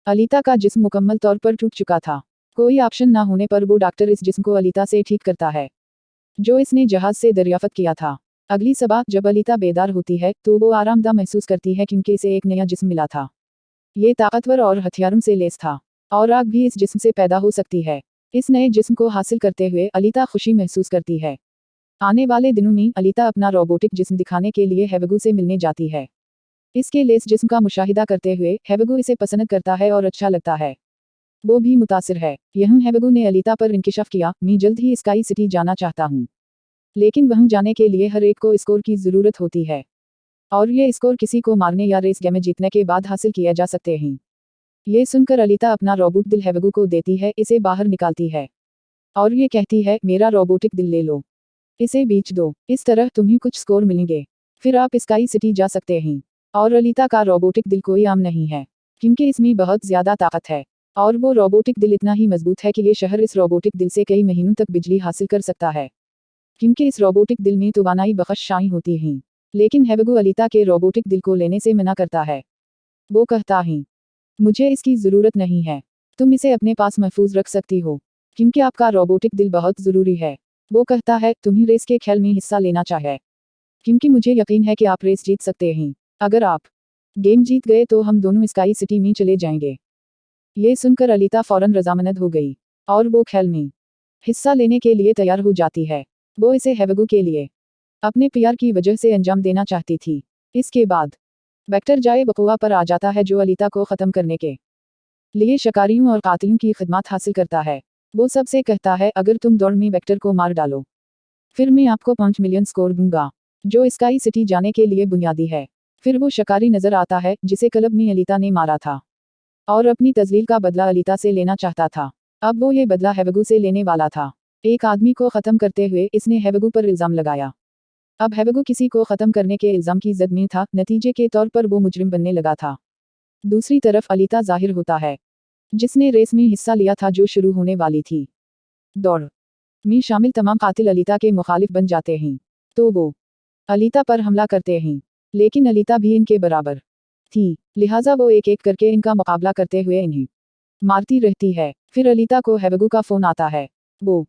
अलीता का जिस्म मुकम्मल तौर पर टूट चुका था। कोई ऑप्शन ना होने पर वो डॉक्टर इस जिस्म को अलीता से ठीक करता है, जो इसने जहाज से दरियाफ्त किया था। अगली सुबह जब अलीता बेदार होती है तो वो आरामदा महसूस करती है क्योंकि इसे एक नया जिस्म मिला था। ये ताकतवर और हथियारों से लैस था, और आग भी इस जिस्म से पैदा हो सकती है। इस नए जिस्म को हासिल करते हुए अलीता खुशी महसूस करती है। आने वाले दिनों में अलीता अपना रोबोटिक जिस्म दिखाने के लिए हेवेगू से मिलने जाती है। इसके लेस जिस्म का मुशाहिदा करते हुए हेवेगू इसे पसंद करता है और अच्छा लगता है। वो भी मुतासिर है। यहीं हेवेगू ने अलीता पर इंकिशाफ किया, मैं जल्द ही स्काई सिटी जाना चाहता हूँ, लेकिन वहां जाने के लिए हर एक को स्कोर की ज़रूरत होती है, और ये स्कोर किसी को मारने या रेस गेम जीतने के बाद हासिल किया जा सकते हैं। ये सुनकर अलीता अपना रोबोट दिल हेवेगू को देती है, इसे बाहर निकालती है और ये कहती है, मेरा रोबोटिक दिल ले लो, इसे बेच दो, इस तरह तुम्हें कुछ स्कोर मिलेंगे, फिर आप स्काई सिटी जा सकते हैं। और अलीता का रोबोटिक दिल कोई आम नहीं है, क्योंकि इसमें बहुत ज़्यादा ताकत है, और वो रोबोटिक दिल इतना ही मजबूत है कि ये शहर इस रोबोटिक दिल से कई महीनों तक बिजली हासिल कर सकता है, क्योंकि इस रोबोटिक दिल में तवानाई बख्शाई होती हैं। लेकिन हेवेगू अलीता के रोबोटिक दिल को लेने से मना करता है। वो कहता है, मुझे इसकी ज़रूरत नहीं है, तुम इसे अपने पास महफूज रख सकती हो, क्योंकि आपका रोबोटिक दिल बहुत ज़रूरी है। वो कहता है, तुम्हें रेस के खेल में हिस्सा लेना चाहिए, क्योंकि मुझे यकीन है कि आप रेस जीत सकते हैं। अगर आप गेम जीत गए तो हम दोनों स्काई सिटी में चले जाएंगे। ये सुनकर अलीता फौरन रजामंद हो गई, और वो खेल में हिस्सा लेने के लिए तैयार हो जाती है। वो इसे हेवेगू के लिए अपने प्यार की वजह से अंजाम देना चाहती थी। इसके बाद वेक्टर जाए बकुआ पर आ जाता है, जो अलीता को ख़त्म करने के लिए शिकारियों और कातिलों की खिदमत हासिल करता है। वो सबसे कहता है, अगर तुम दौड़ में वेक्टर को मार डालो, फिर मैं आपको 5 मिलियन स्कोर दूंगा, जो स्काई सिटी जाने के लिए बुनियादी है। फिर वो शिकारी नजर आता है, जिसे क्लब में अलीता ने मारा था, और अपनी तजलील का बदला अलीता से लेना चाहता था। अब वो ये बदला हेवेगू से लेने वाला था। एक आदमी को ख़त्म करते हुए इसने हेवेगू पर इल्ज़ाम लगाया। अब हेवेगू किसी को ख़त्म करने के इल्ज़ाम की जद में था, नतीजे के तौर पर वो मुजरिम बनने लगा था। दूसरी तरफ अलीता जाहिर होता है, जिसने रेस में हिस्सा लिया था जो शुरू होने वाली थी। दौड़ में शामिल तमाम कातिल अलीता के मुखालिफ बन जाते हैं, तो वो अलीता पर हमला करते हैं, लेकिन अलीता भी इनके बराबर थी, लिहाजा वो एक एक करके इनका मुकाबला करते हुए इन्हें मारती रहती है। फिर अलीता को हेवेगू का फ़ोन आता है। वो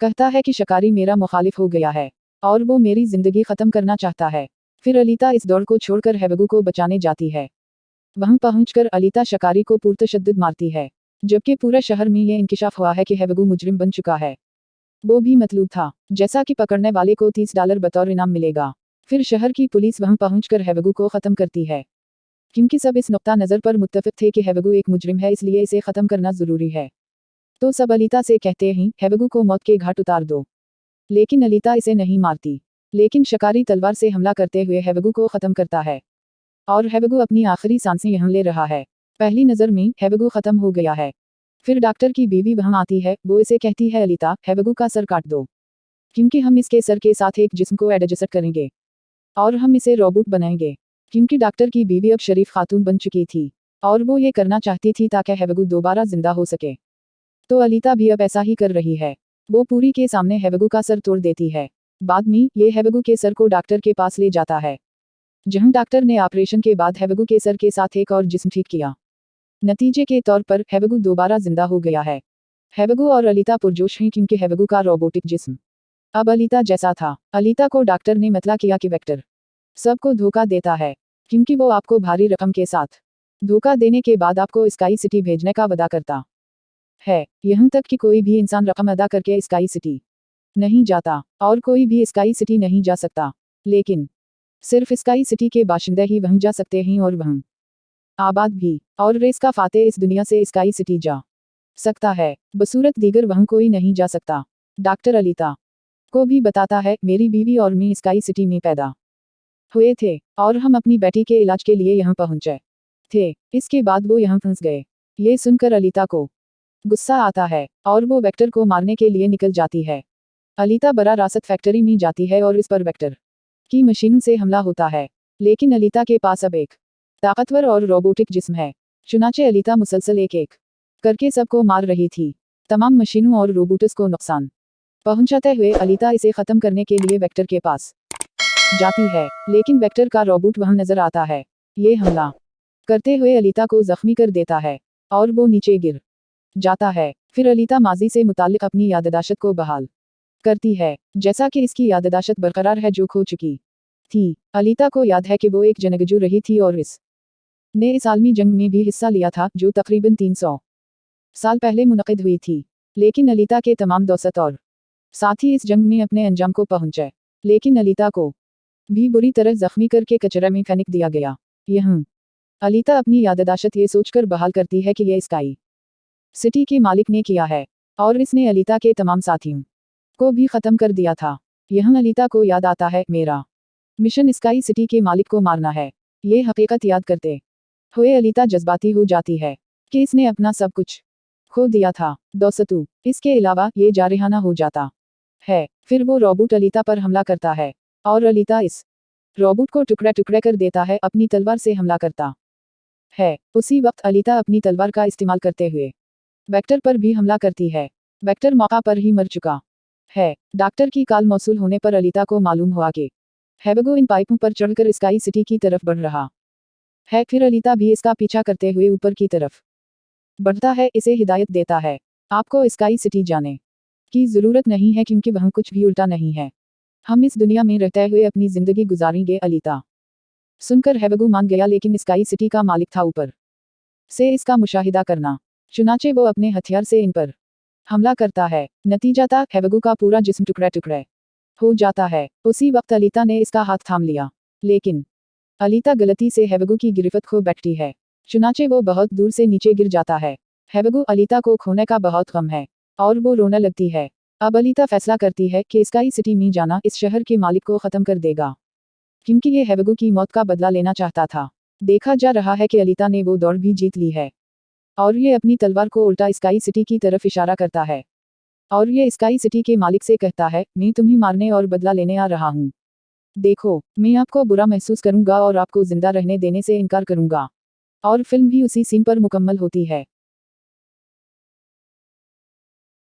कहता है कि शिकारी मेरा मुखालिफ हो गया है, और वो मेरी ज़िंदगी ख़त्म करना चाहता है। फिर अलीता इस दौड़ को छोड़कर हेवेगू को बचाने जाती है। वहां पहुंचकर अलीता शिकारी को पुरतशद्दुद मारती है, जबकि पूरे शहर में ये इंकिशाफ हुआ है कि हेवेगू मुजरिम बन चुका है। वो भी मतलूब था, जैसा कि पकड़ने वाले को $30 बतौर इनाम मिलेगा। फिर शहर की पुलिस वहां पहुंचकर हेवेगू को ख़त्म करती है, क्योंकि सब इस नुक्ता नज़र पर मुत्तफिक थे कि हेवेगू एक मुजरिम है, इसलिए इसे ख़त्म करना ज़रूरी है। तो सब अलीता से कहते हैं, हेवेगू को मौत के घाट उतार दो, लेकिन अलीता इसे नहीं मारती। लेकिन शिकारी तलवार से हमला करते हुए हेवेगू को ख़त्म करता है, और हेवेगू अपनी आखिरी सांसें यहाँ ले रहा है। पहली नज़र में हेवेगू ख़त्म हो गया है। फिर डॉक्टर की बीवी वहाँ आती है। वो इसे कहती है, अलीता, हेवेगू का सर काट दो, क्योंकि हम इसके सर के साथ एक जिस्म को एडजस्ट करेंगे, और हम इसे रोबोट बनाएंगे। क्योंकि डॉक्टर की बीवी अब शरीफ खातून बन चुकी थी, और वो ये करना चाहती थी ताकि हेवेगू दोबारा जिंदा हो सके। तो अलीता भी अब ऐसा ही कर रही है। वो पूरी के सामने हेवेगू का सर तोड़ देती है। बाद में ये हेवेगू के सर को डॉक्टर के पास ले जाता है, जहां डॉक्टर ने ऑपरेशन के बाद हेवेगू के सर के साथ एक और जिस्म ठीक किया। नतीजे के तौर पर हेवेगू दोबारा जिंदा हो गया है। हेवेगू और अलीता पुरजोश हैं, क्योंकि हेवेगू का रोबोटिक जिस्म अब अलीता जैसा था। अलीता को डॉक्टर ने मतला किया कि वेक्टर सबको धोखा देता है, क्योंकि वो आपको भारी रकम के साथ धोखा देने के बाद आपको स्काई सिटी भेजने का वादा करता है। यहाँ तक कि कोई भी इंसान रकम अदा करके स्काई सिटी नहीं जाता, और कोई भी स्काई सिटी नहीं जा सकता। लेकिन सिर्फ स्काई सिटी के बाशिंदे ही वहीं जा सकते हैं, और वहीं आबाद भी। और रेस का फाते इस दुनिया से स्काई सिटी जा सकता है, बसूरत दीगर वहीं कोई नहीं जा सकता। डॉक्टर अलीता को भी बताता है, मेरी बीवी और मैं स्काई सिटी में पैदा हुए थे, और हम अपनी बेटी के इलाज के लिए यहाँ पहुंचे थे। इसके बाद वो यहाँ फंस गए। ये सुनकर अलीता को गुस्सा आता है, और वो वेक्टर को मारने के लिए निकल जाती है। अलीता बरा रासत फैक्ट्री में जाती है, और इस पर वेक्टर की मशीनों से हमला होता है। लेकिन अलीता के पास अब एक ताकतवर और रोबोटिक जिस्म है। चुनाचे अलीता मुसलसल एक एक करके सबको मार रही थी, तमाम मशीनों और रोबोट्स को नुकसान पहुंचाते हुए। अलीता इसे ख़त्म करने के लिए वेक्टर के पास जाती है, लेकिन वेक्टर का रोबोट वहां नजर आता है। ये हमला करते हुए अलीता को जख्मी कर देता है। और वो नीचे गिर जाता है। फिर अलीता माजी से मुताल्लिक अपनी याददाश्त को बहाल करती है, जैसा कि इसकी याददाश्त बरकरार है जो खो चुकी थी। अलीता को याद है कि वो एक जंगजू रही थी और ने इस आलमी जंग में भी हिस्सा लिया था जो तकरीबन 300 साल पहले मुनक़िद हुई थी। लेकिन अलीता के तमाम दौसत और साथी इस जंग में अपने अंजाम को पहुंचे, लेकिन अलीता को भी बुरी तरह जख्मी करके कचरा में फेंक दिया गया। यह अलीता अपनी याददाश्त ये सोचकर बहाल करती है कि यह स्काई सिटी के मालिक ने किया है और इसने अलीता के तमाम साथियों को भी ख़त्म कर दिया था। यह अलीता को याद आता है, मेरा मिशन स्काई सिटी के मालिक को मारना है। ये हकीकत याद करते हुए अलीता जज्बाती हो जाती है कि इसने अपना सब कुछ खो दिया था। दोस्तों, इसके अलावा ये जारहाना हो जाता है। फिर वो रोबोट अलीता पर हमला करता है और अलीता इस रोबोट को टुकड़े टुकड़े कर देता है, अपनी तलवार से हमला करता है। उसी वक्त अलीता अपनी तलवार का इस्तेमाल करते हुए वेक्टर पर भी हमला करती है। वेक्टर मौका पर ही मर चुका है। डॉक्टर की कॉल मौसूल होने पर अलीता को मालूम हुआ कि हेबगो इन पाइपों पर चढ़कर स्काई सिटी की तरफ बढ़ रहा है। फिर अलीता भी इसका पीछा करते हुए ऊपर की तरफ बढ़ता है, इसे हिदायत देता है, आपको स्काई सिटी जाने की ज़रूरत नहीं है क्योंकि वहाँ कुछ भी उल्टा नहीं है। हम इस दुनिया में रहते हुए अपनी ज़िंदगी गुजारेंगे। अलीता सुनकर हेबगो मान गया, लेकिन स्काई सिटी का मालिक था ऊपर से इसका मुशाहिदा करना। चुनाचे वो अपने हथियार से इन पर हमला करता है। नतीजाता हेबगो का पूरा जिस्म टुकड़े टुकड़े हो जाता है। उसी वक्त अलीता ने इसका हाथ थाम लिया, लेकिन अलीता गलती से हेबगो की गिरफ्त खो बैठती है। चुनाचे वो बहुत दूर से नीचे गिर जाता है। हेबगो अलीता को खोने का बहुत गम है और वो रोने लगती है। अब अलीता फैसला करती है कि स्काई सिटी में जाना इस शहर के मालिक को ख़त्म कर देगा, क्योंकि ये हेबगो की मौत का बदला लेना चाहता था। देखा जा रहा है कि अलीता ने वो दौड़ भी जीत ली है और ये अपनी तलवार को उल्टा स्काई सिटी की तरफ इशारा करता है और ये स्काई सिटी के मालिक से कहता है, मैं तुम्हें मारने और बदला लेने आ रहा हूँ। देखो, मैं आपको बुरा महसूस करूंगा और आपको जिंदा रहने देने से इनकार करूंगा। और फिल्म भी उसी सीन पर मुकम्मल होती है।